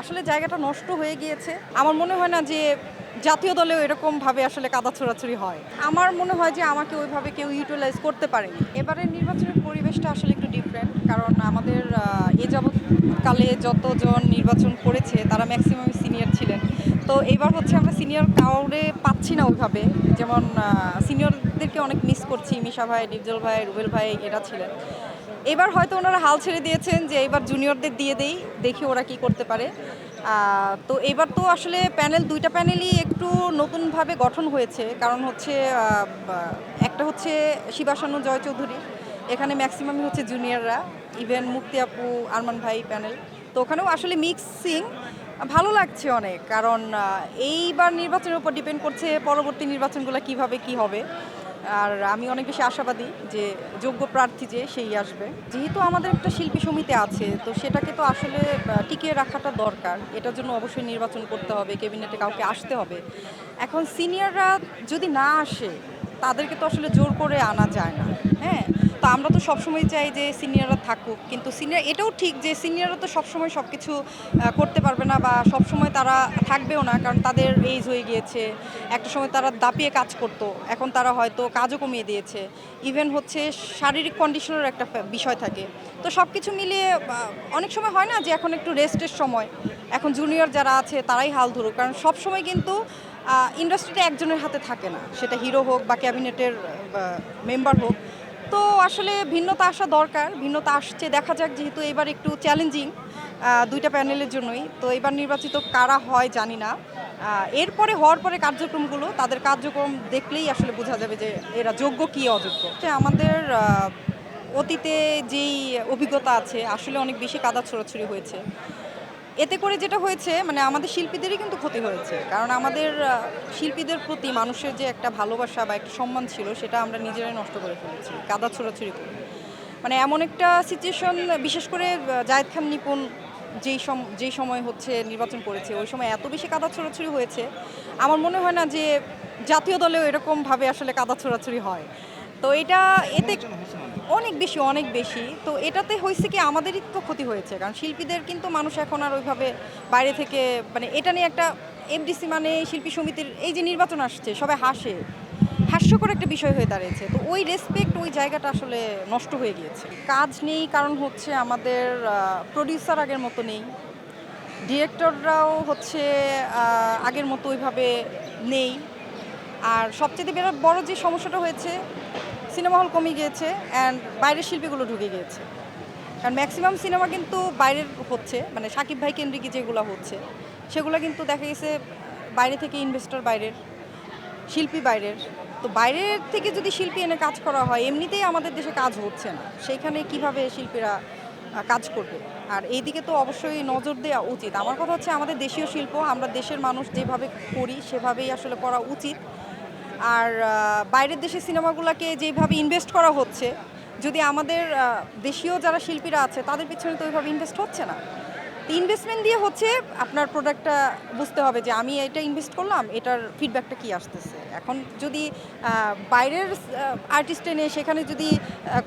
আসলে জায়গাটা নষ্ট হয়ে গিয়েছে। আমার মনে হয় না যে জাতীয় দলেও এরকমভাবে আসলে কাদা ছোড়াছুড়ি হয়। আমার মনে হয় যে আমাকে ওইভাবে কেউ ইউটিলাইজ করতে পারেনি। এবারের নির্বাচনের পরিবেশটা আসলে একটু ডিফারেন্ট। কারণ আমাদের এ যাবৎকালে যতজন নির্বাচন করেছে তারা ম্যাক্সিমামই সিনিয়র ছিলেন। তো এবার হচ্ছে আমরা সিনিয়র কাউরে পাচ্ছি না ওইভাবে। যেমন সিনিয়রদেরকে অনেক মিস করছি। মিশা ভাই, ডিপজল ভাই, রুবেল ভাই এরা ছিলেন। এবার হয়তো ওনারা হাল ছেড়ে দিয়েছেন যে এবার জুনিয়রদের দিয়ে দেই, দেখি ওরা কি করতে পারে। তো এবার তো আসলে দুইটা প্যানেলই একটু নতুনভাবে গঠন হয়েছে। কারণ হচ্ছে একটা হচ্ছে শিবাশানু জয় চৌধুরী, এখানে ম্যাক্সিমামই হচ্ছে জুনিয়ররা, ইভেন মুক্তি আপু, আরমান ভাই প্যানেল। তো ওখানেও আসলে মিক্সিং ভালো লাগছে অনেক। কারণ এইবার নির্বাচনের উপর ডিপেন্ড করছে পরবর্তী নির্বাচনগুলো কিভাবে কি হবে। আর আমি অনেক বেশি আশাবাদী যে যোগ্য প্রার্থী যে সেই আসবে। যেহেতু আমাদের একটা শিল্পী সমিতি আছে, তো সেটাকে তো আসলে টিকিয়ে রাখাটা দরকার। এটার জন্য অবশ্যই নির্বাচন করতে হবে, ক্যাবিনেটে কাউকে আসতে হবে। এখন সিনিয়ররা যদি না আসে, তাদেরকে তো আসলে জোর করে আনা যায় না। হ্যাঁ, তো আমরা তো সবসময় চাই যে সিনিয়ররা থাকুক, কিন্তু এটাও ঠিক যে সিনিয়ররা তো সবসময় সব কিছু করতে পারবে না, বা সবসময় তারা থাকবেও না, কারণ তাদের এইজ হয়ে গিয়েছে। একটা সময় তারা দাপিয়ে কাজ করতো, এখন তারা হয়তো কাজও কমিয়ে দিয়েছে। ইভেন হচ্ছে শারীরিক কন্ডিশনের একটা বিষয় থাকে। তো সব কিছু মিলিয়ে অনেক সময় হয় না যে এখন একটু রেস্টের সময়। এখন জুনিয়র যারা আছে তারাই হাল ধরুক, কারণ সব সময় কিন্তু ইন্ডাস্ট্রিটা একজনের হাতে থাকে না, সেটা হিরো হোক বা ক্যাবিনেটের মেম্বার হোক। তো আসলে ভিন্নতা আসা দরকার, ভিন্নতা আসছে, দেখা যাক। যেহেতু এবার একটু চ্যালেঞ্জিং দুইটা প্যানেলের জন্যই, তো এবার নির্বাচিত কারা হয় জানি না। এরপরে হওয়ার পরে কার্যক্রমগুলো, তাদের কার্যক্রম দেখলেই আসলে বোঝা যাবে যে এরা যোগ্য কি অযোগ্য। আমাদের অতীতে যেই অভিজ্ঞতা আছে, আসলে অনেক বেশি কাদা ছোড়াছুড়ি হয়েছে। এতে করে যেটা হয়েছে, মানে আমাদের শিল্পীদেরই কিন্তু ক্ষতি হয়েছে। কারণ আমাদের শিল্পীদের প্রতি মানুষের যে একটা ভালোবাসা বা একটা সম্মান ছিল, সেটা আমরা নিজেরাই নষ্ট করে ফেলেছি কাদা ছোড়াছুড়ি করে। মানে এমন একটা সিচুয়েশন, বিশেষ করে জায়েদ খান নিপুণ যেই সময় হচ্ছে নির্বাচন করেছে, ওই সময় এত বেশি কাদা ছোড়াছুড়ি হয়েছে। আমার মনে হয় না যে জাতীয় দলেও এরকমভাবে আসলে কাদা ছোড়াছুড়ি হয়। তো এতে অনেক বেশি, অনেক বেশি। তো এটাতে হয়েছে কি, আমাদেরই তো ক্ষতি হয়েছে। কারণ শিল্পীদের কিন্তু মানুষ এখন আর ওইভাবে বাইরে থেকে, মানে এটা নিয়ে একটা এফডিসি মানে শিল্পী সমিতির এই যে নির্বাচন আসছে, সবাই হাস্যকর একটা বিষয় হয়ে দাঁড়িয়েছে। তো ওই রেসপেক্ট, ওই জায়গাটা আসলে নষ্ট হয়ে গিয়েছে। কাজ নেই, কারণ হচ্ছে আমাদের প্রডিউসার আগের মতো নেই, ডিরেক্টররাও হচ্ছে আগের মতো ওইভাবে নেই। আর সবচেয়ে বড় যে সমস্যাটা হয়েছে, সিনেমা হল কমে গিয়েছে অ্যান্ড বাইরের শিল্পীগুলো ঢুকে গিয়েছে। কারণ ম্যাক্সিমাম সিনেমা কিন্তু বাইরের হচ্ছে, মানে সাকিব ভাই কেন্দ্রিক যেগুলো হচ্ছে, সেগুলো কিন্তু দেখা গেছে বাইরে থেকে ইনভেস্টর বাইরের, শিল্পী বাইরের। তো বাইরের থেকে যদি শিল্পী এনে কাজ করা হয়, এমনিতেই আমাদের দেশে কাজ হচ্ছে না, সেইখানে কিভাবে শিল্পীরা কাজ করবে? আর এইদিকে তো অবশ্যই নজর দেওয়া উচিত। আমার কথা হচ্ছে, আমাদের দেশীয় শিল্প, আমরা দেশের মানুষ যেভাবে করি সেভাবেই আসলে করা উচিত। আর বাইরের দেশের সিনেমাগুলোকে যেভাবে ইনভেস্ট করা হচ্ছে, যদি আমাদের দেশীয় যারা শিল্পীরা আছে তাদের পিছনে তো ওইভাবে ইনভেস্ট হচ্ছে না। তো ইনভেস্টমেন্ট দিয়ে হচ্ছে আপনার প্রোডাক্টটা বুঝতে হবে যে আমি এটা ইনভেস্ট করলাম, এটার ফিডব্যাকটা কী আসতেছে। এখন যদি বাইরের আর্টিস্ট এনে সেখানে যদি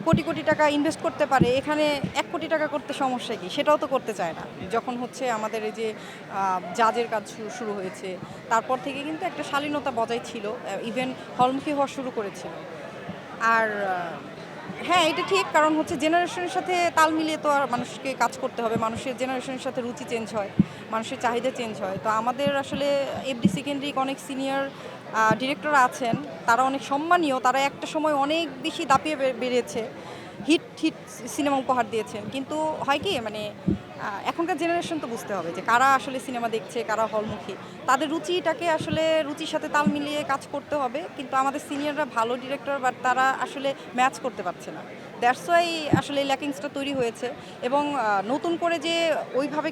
কোটি কোটি টাকা ইনভেস্ট করতে পারে, এখানে 1 কোটি টাকা করতে সমস্যা কী? সেটাও তো করতে চায় না। যখন হচ্ছে আমাদের এই যে জাজের কাজ শুরু হয়েছে, তারপর থেকে কিন্তু একটা শালীনতা বজায় ছিল, ইভেন হলমুখী হওয়া শুরু করেছিল। আর হ্যাঁ, এটা ঠিক। কারণ হচ্ছে জেনারেশনের সাথে তাল মিলিয়ে তো আর মানুষকে কাজ করতে হবে। মানুষের জেনারেশনের সাথে রুচি চেঞ্জ হয়, মানুষের চাহিদা চেঞ্জ হয়। তো আমাদের আসলে এফডিসি কেন্দ্রিক অনেক সিনিয়র ডিরেক্টর আছেন, তারা অনেক সম্মানীয়। তারা একটা সময় অনেক বেশি দাপিয়ে বেরিয়েছে, হিট হিট সিনেমা উপহার দিয়েছেন। কিন্তু হয় কি, মানে এখনকার জেনারেশন তো বুঝতে হবে যে কারা আসলে সিনেমা দেখছে, কারা হলমুখী। তাদের রুচিটাকে আসলে রুচির সাথে তাল মিলিয়ে কাজ করতে হবে। কিন্তু আমাদের সিনিয়ররা ভালো ডিরেক্টর, বাট তারা আসলে ম্যাচ করতে পারছে না। দ্যাটস ওয়াই আসলে এই ল্যাকিংসটা তৈরি হয়েছে। এবং নতুন করে যে ওইভাবে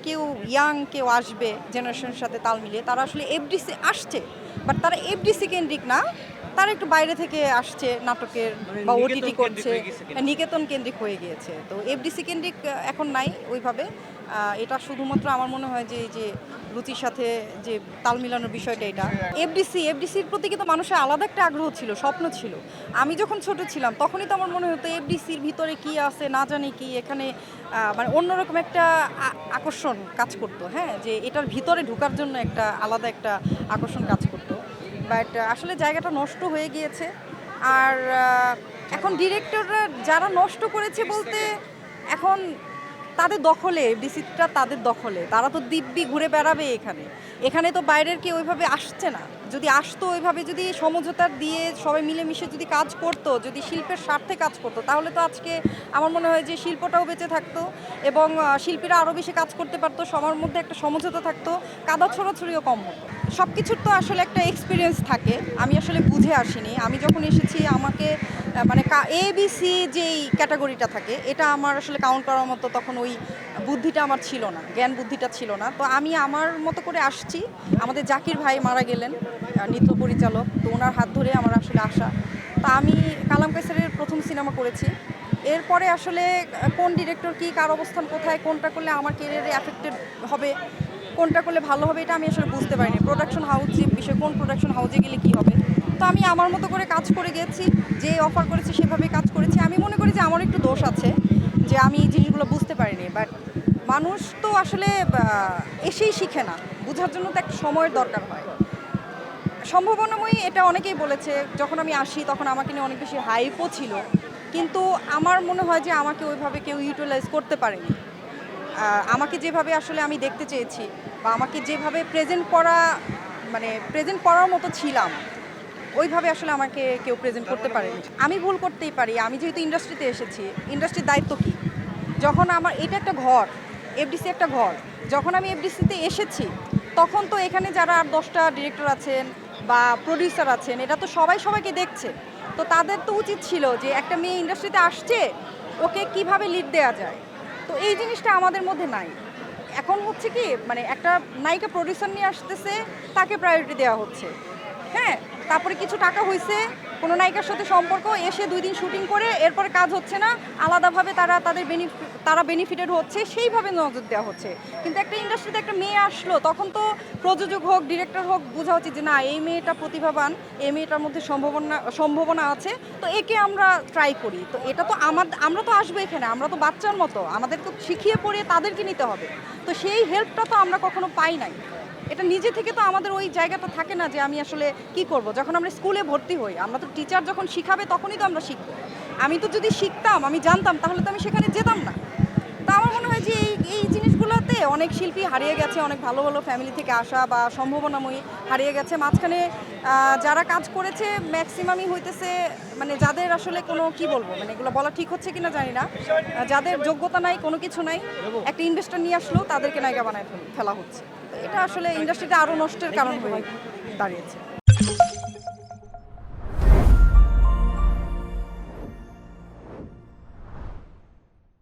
কেউ আসবে জেনারেশনের সাথে তাল মিলিয়ে, তারা আসলে এফডিসি আসছে, বাট তারা এফডিসি কেন্দ্রিক না, তারা একটু বাইরে থেকে আসছে নাটকের বা ওটিটি করছে, নিকেতন কেন্দ্রিক হয়ে গিয়েছে। তো এফডিসি কেন্দ্রিক এখন নাই ওইভাবে। এটা শুধুমাত্র আমার মনে হয় যে এই যে রুচির সাথে যে তাল মিলানোর বিষয়টা এটা এফডিসির প্রতি কিন্তু মানুষের আলাদা একটা আগ্রহ ছিল, স্বপ্ন ছিল। আমি যখন ছোট ছিলাম তখনই তো আমার মনে হতো এফডিসির ভিতরে কি আছে না জানি কি, এখানে মানে অন্যরকম একটা আকর্ষণ কাজ করতো, হ্যাঁ, যে এটার ভিতরে ঢোকার জন্য একটা আলাদা একটা আকর্ষণ কাজ করতো। বাট আসলে জায়গাটা নষ্ট হয়ে গিয়েছে। আর এখন ডিরেক্টররা যারা নষ্ট করেছে বলতে এখন তাদের দখলে, ডিসিটা তাদের দখলে, তারা তো দিব্যি ঘুরে বেড়াবে এখানে। এখানে তো বাইরের কেউ ওইভাবে আসছে না। যদি আসতো ওইভাবে, যদি সমঝোতা দিয়ে সবাই মিলেমিশে যদি কাজ করতো, যদি শিল্পের স্বার্থে কাজ করতো, তাহলে তো আজকে আমার মনে হয় যে শিল্পটাও বেঁচে থাকতো এবং শিল্পীরা আরও বেশি কাজ করতে পারতো, সবার মধ্যে একটা সমঝোতা থাকতো, কাদা ছড়াছড়িও কম হতো। সব কিছুর তো আসলে একটা এক্সপিরিয়েন্স থাকে। আমি আসলে বুঝে আসিনি। আমি যখন এসেছি আমাকে মানে ABC যেই ক্যাটাগরিটা থাকে এটা আমার আসলে কাউন্ট করার মতো তখন ওই বুদ্ধিটা আমার ছিল না, জ্ঞান বুদ্ধিটা ছিল না। তো আমি আমার মতো করে আসছি। আমাদের জাকির ভাই মারা গেলেন, নৃত্য পরিচালক, তো ওনার হাত ধরে আমার আসলে আসা। তা আমি কালাম কায়সারের প্রথম সিনেমা করেছি। এরপরে আসলে কোন ডিরেক্টর কী, কার অবস্থান কোথায়, কোনটা করলে আমার কেরিয়ারে অ্যাফেক্টেড হবে, কোনটা করলে ভালো হবে, এটা আমি আসলে বুঝতে পারিনি। প্রোডাকশন হাউস যে বিষয়, কোন প্রোডাকশন হাউসে গেলে কী হবে। তো আমি আমার মতো করে কাজ করে গেছি, যে অফার করেছি সেভাবে কাজ করেছি। আমি মনে করি যে আমার একটু দোষ আছে যে আমি এই জিনিসগুলো বুঝতে পারিনি। বাট মানুষ তো আসলে এসেই শিখে না, বোঝার জন্য তো একটা সময়ের দরকার হয়। সম্ভাবনাময়ী এটা অনেকেই বলেছে। যখন আমি আসি তখন আমাকে নিয়ে অনেক বেশি হাইপও ছিল, কিন্তু আমার মনে হয় যে আমাকে ওইভাবে কেউ ইউটিলাইজ করতে পারেনি। আমাকে যেভাবে আসলে আমি দেখতে চেয়েছি বা আমাকে যেভাবে প্রেজেন্ট করার মতো ছিলাম, ওইভাবে আসলে আমাকে কেউ প্রেজেন্ট করতে পারেনি। আমি ভুল করতেই পারি। আমি যেহেতু ইন্ডাস্ট্রিতে এসেছি, ইন্ডাস্ট্রির দায়িত্ব কী? যখন আমার এটা একটা ঘর, এফডিসি একটা ঘর, যখন আমি এফডিসিতে এসেছি তখন তো এখানে যারা আর 10টা ডিরেক্টর আছেন বা প্রডিউসার আছেন, এটা তো সবাই সবাইকে দেখছে। তো তাদের তো উচিত ছিল যে একটা মেয়ে ইন্ডাস্ট্রিতে আসছে, ওকে কিভাবে লিড দেওয়া যায়। তো এই জিনিসটা আমাদের মধ্যে নাই। এখন হচ্ছে কি, মানে একটা নায়িকা প্রডিউসার নিয়ে আসতেছে, তাকে প্রায়োরিটি দেওয়া হচ্ছে, হ্যাঁ, তারপরে কিছু টাকা হয়েছে, কোনো নায়িকার সাথে সম্পর্ক, এসে 2 দিন শুটিং করে এরপরে কাজ হচ্ছে না, আলাদাভাবে তারা বেনিফিটেড হচ্ছে, সেইভাবে নজর দেওয়া হচ্ছে। কিন্তু একটা ইন্ডাস্ট্রিতে একটা মেয়ে আসলো, তখন তো প্রযোজক হোক ডিরেক্টর হোক বোঝা উচিত যে না, এই মেয়েটা প্রতিভাবান, এই মেয়েটার মধ্যে সম্ভাবনা আছে, তো একে আমরা ট্রাই করি। তো এটা তো আমরা তো আসবো এখানে, আমরা তো বাচ্চার মতো, আমাদের তো শিখিয়ে পড়িয়ে তাদেরকে নিতে হবে। তো সেই হেল্পটা তো আমরা কখনো পাই নাই। এটা নিজে থেকে তো আমাদের ওই জায়গাটা থাকে না যে আমি আসলে কি করব। যখন আমরা স্কুলে ভর্তি হই, আমরা তো টিচার যখন শিখাবে তখনই তো আমরা শিখবো। আমি তো যদি শিখতাম, আমি জানতাম, তাহলে তো আমি সেখানে যেতাম না। তা আমার মনে হয় যে এই জিনিসগুলোতে অনেক শিল্পী হারিয়ে গেছে, অনেক ভালো ভালো ফ্যামিলি থেকে আসা বা সম্ভাবনাময়ী হারিয়ে গেছে। মাঝখানে যারা কাজ করেছে ম্যাক্সিমামই হইতেছে মানে যাদের আসলে কোনো কি বলবো, মানে এগুলো বলা ঠিক হচ্ছে কিনা জানি না, যাদের যোগ্যতা নাই, কোনো কিছু নাই, একটা ইনভেস্টর নিয়ে আসলেও তাদেরকে নায়িকা বানায় ফেলা হচ্ছে। তো এটা আসলে ইন্ডাস্ট্রিতে আরও নষ্টের কারণ হয়ে দাঁড়িয়েছে।